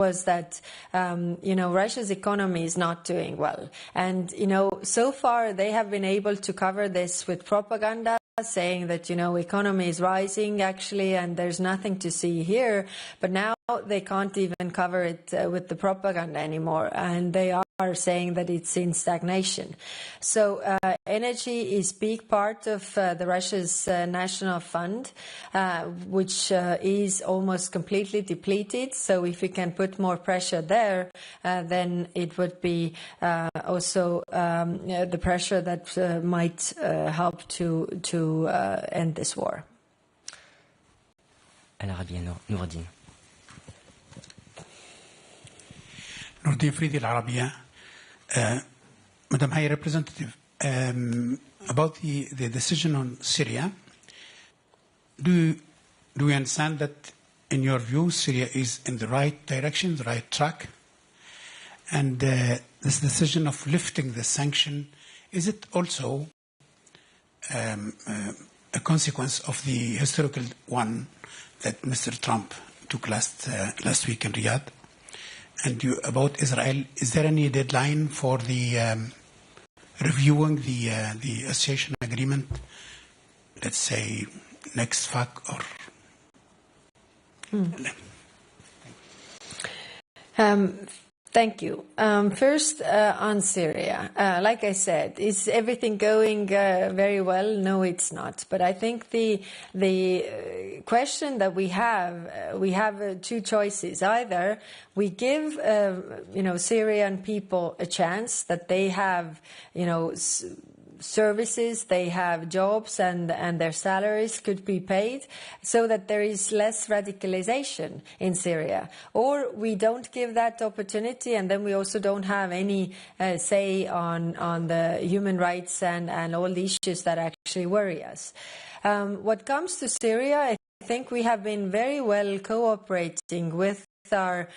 was that, Russia's economy is not doing well. And, so far they have been able to cover this with propaganda, saying that, economy is rising actually, and there's nothing to see here. But now they can't even cover it with the propaganda anymore. And they are saying that it's in stagnation. So energy is big part of the Russia's national fund, which is almost completely depleted. So if we can put more pressure there, then it would be also the pressure that might help to end this war. العربية نوردين. نوردين فريدي العربية. Madam High Representative, about the decision on Syria, do we understand that, in your view, Syria is in the right direction, the right track? And this decision of lifting the sanction, is it also a consequence of the historical one that Mr. Trump took last week in Riyadh? And about Israel, is there any deadline for the reviewing the association agreement? Let's say next FAC or. Thank you. First, on Syria, like I said, is everything going very well? No, it's not. But I think the question that we have two choices. Either we give Syrian people a chance that they have services, they have jobs, and their salaries could be paid, so that there is less radicalization in Syria. Or we don't give that opportunity, and then we also don't have any say on the human rights and all the issues that actually worry us. What comes to Syria, I think we have been very well cooperating with our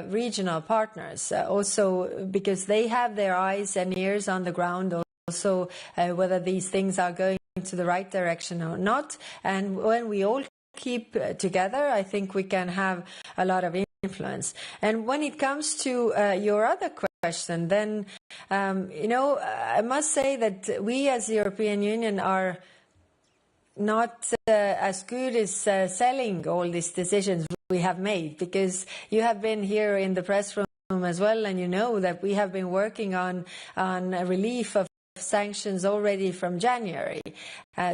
regional partners, also because they have their eyes and ears on the ground, also whether these things are going to the right direction or not. And when we all keep together, I think we can have a lot of influence. And when it comes to your other question, then, I must say that we as the European Union are not as good as selling all these decisions we have made, because you have been here in the press room as well, and you know that we have been working on a relief of sanctions already from January.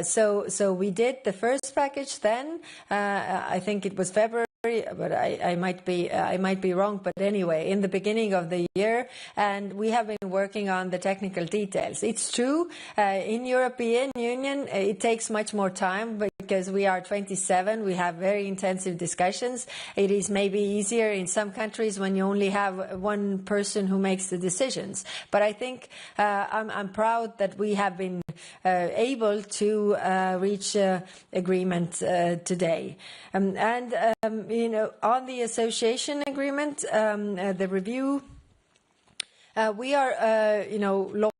So we did the first package then. I think it was February, but I might be wrong. But anyway, in the beginning of the year, and we have been working on the technical details. It's true, in European Union, it takes much more time because we are 27. We have very intensive discussions. It is maybe easier in some countries when you only have one person who makes the decisions. But I think I'm proud that we have been able to reach agreement today. On the association agreement, the review, we are,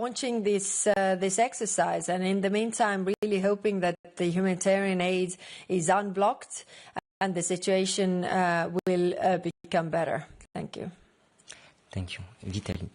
launching this exercise, and in the meantime, really hoping that the humanitarian aid is unblocked and the situation will become better. Thank you. Thank you. Vitaly.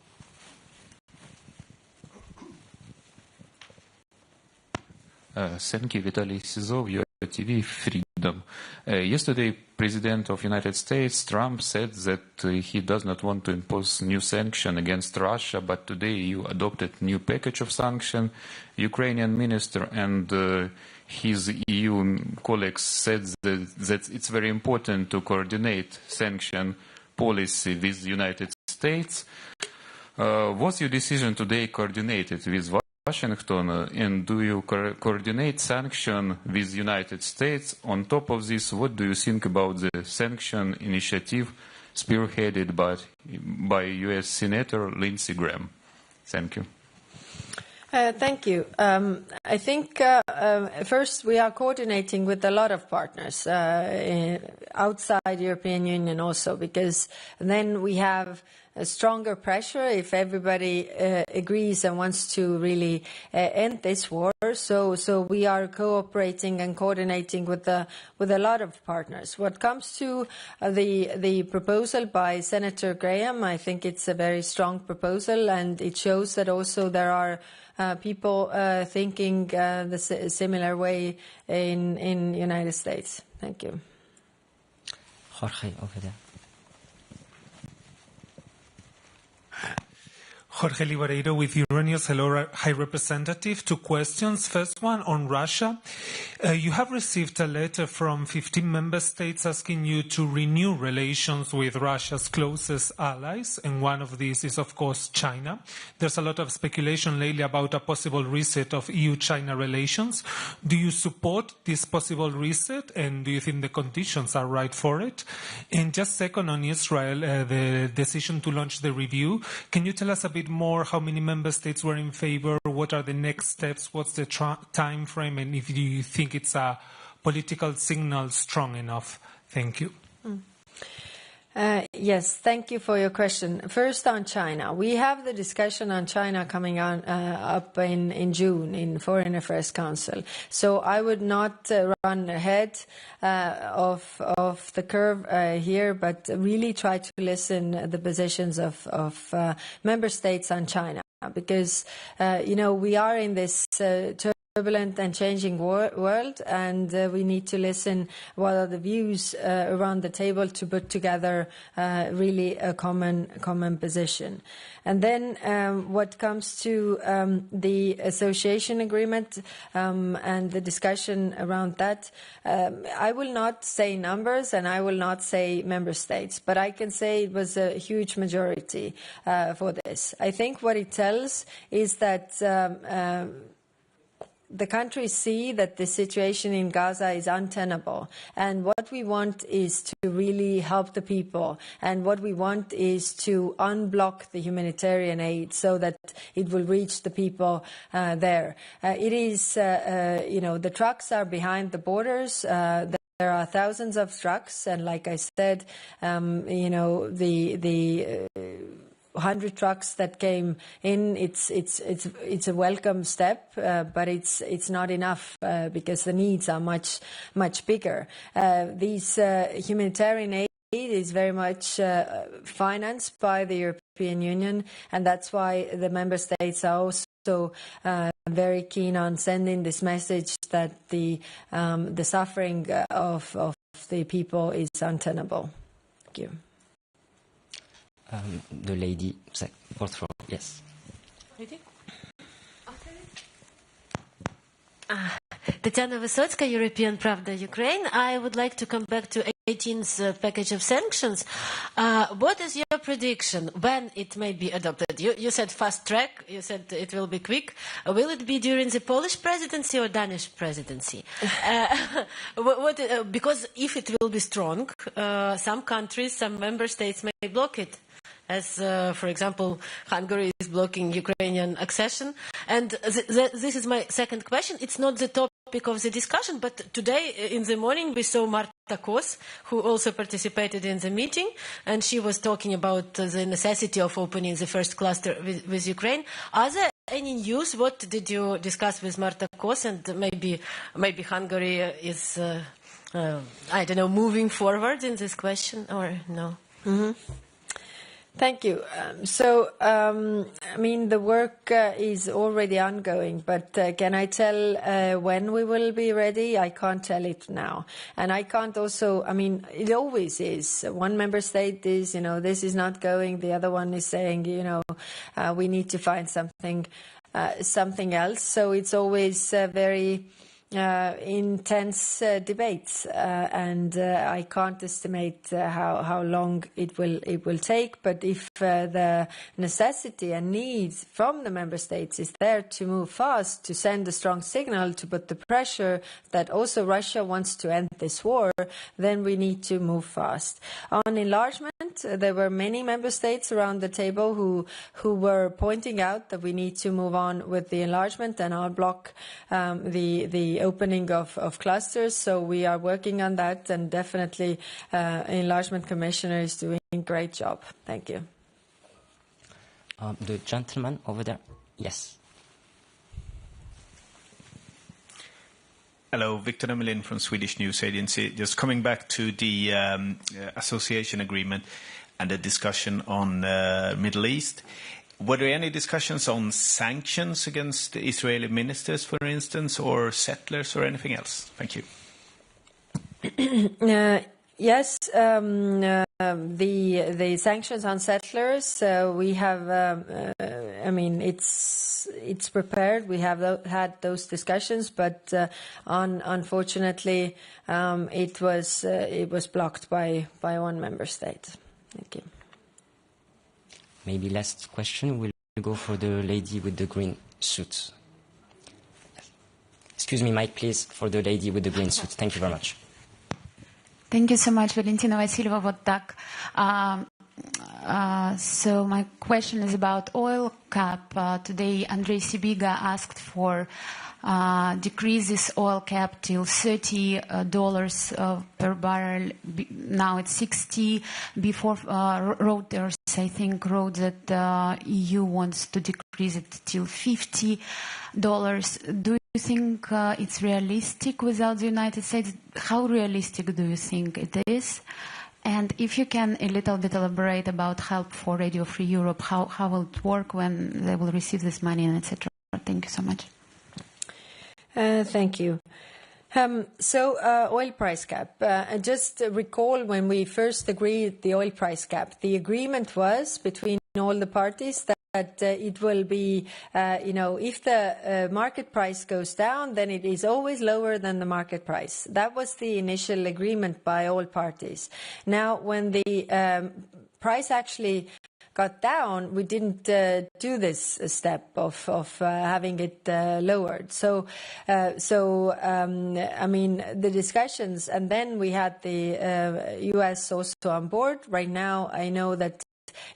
Thank you, Vitaly Sizov, TV Freedom. Yesterday, President of United States, Trump, said that he does not want to impose new sanctions against Russia, but today you adopted new package of sanctions. Ukrainian minister and his EU colleagues said that it's very important to coordinate sanction policy with the United States. Was your decision today coordinated with Washington, and do you coordinate sanction with United States? On top of this, what do you think about the sanction initiative spearheaded by U.S. Senator Lindsey Graham? Thank you. Thank you. I think first we are coordinating with a lot of partners outside European Union also, because then we have a stronger pressure if everybody agrees and wants to really end this war. So we are cooperating and coordinating with a lot of partners. What comes to the proposal by Senator Graham, I think it's a very strong proposal, and it shows that also there are people thinking the similar way in United States. Thank you. Jorge, over there. Jorge Libareiro with Euronews. Hello, High Representative. 2 questions. First one on Russia. You have received a letter from 15 member states asking you to renew relations with Russia's closest allies, and one of these is, of course, China. There's a lot of speculation lately about a possible reset of EU-China relations. Do you support this possible reset, and do you think the conditions are right for it? And just second on Israel, the decision to launch the review. Can you tell us a bit more how many member states were in favor? What are the next steps? What's the time frame? And if you think it's a political signal strong enough? Thank you. Yes, thank you for your question. First on China. We have the discussion on China coming on up in June in Foreign Affairs Council. So I would not run ahead of the curve here, but really try to listen the positions of member states on China. Because, we are in this turbulent and changing world, and we need to listen what are the views around the table to put together really a common position. And then what comes to the association agreement and the discussion around that, I will not say numbers and I will not say member states, but I can say it was a huge majority for this. I think what it tells is that the countries see that the situation in Gaza is untenable, and what we want is to really help the people, and what we want is to unblock the humanitarian aid so that it will reach the people there. It is, the trucks are behind the borders. There are thousands of trucks, and like I said, the 100 trucks that came in, it's a welcome step, but it's not enough because the needs are much bigger. These humanitarian aid is very much financed by the European Union, and that's why the member states are also very keen on sending this message that the suffering of the people is untenable. Thank you. The lady, fourth row, yes. Tatiana Vysotska, European Pravda, Ukraine. I would like to come back to 18th package of sanctions. What is your prediction when it may be adopted? You said fast track, you said it will be quick. Will it be during the Polish presidency or Danish presidency? Because if it will be strong, some countries, some member states may block it. As, for example, Hungary is blocking Ukrainian accession. And this is my second question. It's not the topic of the discussion, but today in the morning we saw Marta Kos, who also participated in the meeting, and she was talking about the necessity of opening the first cluster with Ukraine. Are there any news? What did you discuss with Marta Kos? And maybe Hungary is, moving forward in this question, or no? Mm-hmm. Thank you. The work is already ongoing, but can I tell when we will be ready? I can't tell it now. And I can't also, it always is. One member state is, this is not going. The other one is saying, we need to find something else. So it's always very intense debates, and I can't estimate how long it will take. But if the necessity and need from the member states is there to move fast, to send a strong signal, to put the pressure that also Russia wants to end this war, then we need to move fast. On enlargement, there were many member states around the table who were pointing out that we need to move on with the enlargement and unblock the opening of clusters. So we are working on that, and definitely Enlargement Commissioner is doing a great job. Thank you. The gentleman over there. Yes. Hello, Victor Emelin from Swedish News Agency. Just coming back to the association agreement and the discussion on Middle East. Were there any discussions on sanctions against the Israeli ministers, for instance, or settlers or anything else? Thank you. Yes, the sanctions on settlers, we have, I mean, it's prepared. We have had those discussions, but unfortunately, it was blocked by one member state. Thank you. Maybe last question. We'll go for the lady with the green suit. Excuse me, Mike, please, for the lady with the green suit. Thank you very much. Thank you so much, Valentina Vasileva. Вот so my question is about oil cap. Today, Andrei Sibiga asked for decrease this oil cap till $30 per barrel. Now it's 60. Before Reuters, I think, wrote that EU wants to decrease it till $50. Do you think it's realistic without the United States? How realistic do you think it is? And if you can a little bit elaborate about help for Radio Free Europe, how will it work when they will receive this money and etc. Thank you so much. Thank you. So oil price cap. Just recall when we first agreed the oil price cap, the agreement was between all the parties that it will be, if the market price goes down, then it is always lower than the market price. That was the initial agreement by all parties. Now, when the price actually got down, we didn't do this step of having it lowered. So I mean, the discussions, and then we had the US also on board. Right now, I know that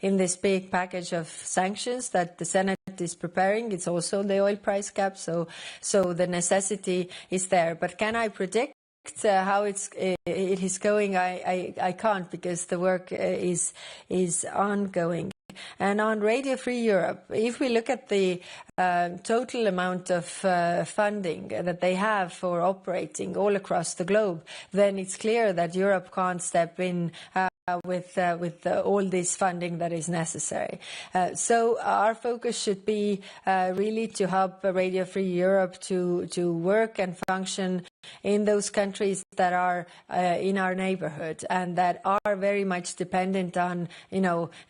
in this big package of sanctions that the Senate is preparing, it's also the oil price cap. So the necessity is there. But can I predict how it is going? I can't, because the work is ongoing. And on Radio Free Europe, if we look at the total amount of funding that they have for operating all across the globe, then it's clear that Europe can't step in with all this funding that is necessary. So our focus should be really to help Radio Free Europe to work and function in those countries that are in our neighborhood and that are very much dependent on,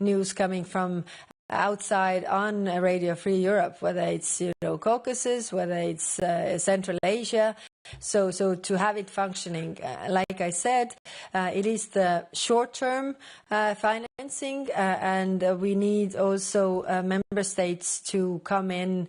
news coming from outside on Radio Free Europe, whether it's Caucasus, whether it's Central Asia. So to have it functioning, like I said, it is the short-term financing, and we need also member states to come in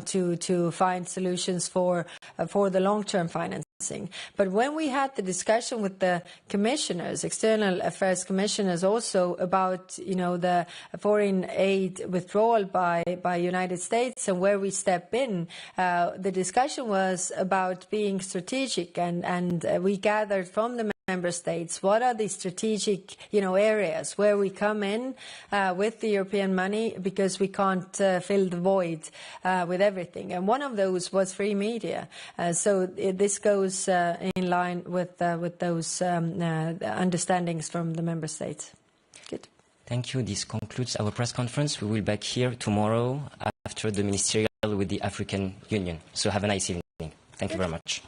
to find solutions for the long-term financing. But when we had the discussion with the commissioners, external affairs commissioners, also about the foreign aid withdrawal by United States and where we step in, the discussion was about being strategic, and we gathered from the member states what are the strategic areas where we come in with the European money, because we can't fill the void with everything, and one of those was free media. So this goes in line with those understandings from the member states. Good. Thank you. This concludes our press conference. We will be back here tomorrow after the ministerial with the African Union. So have a nice evening. Thank you very much.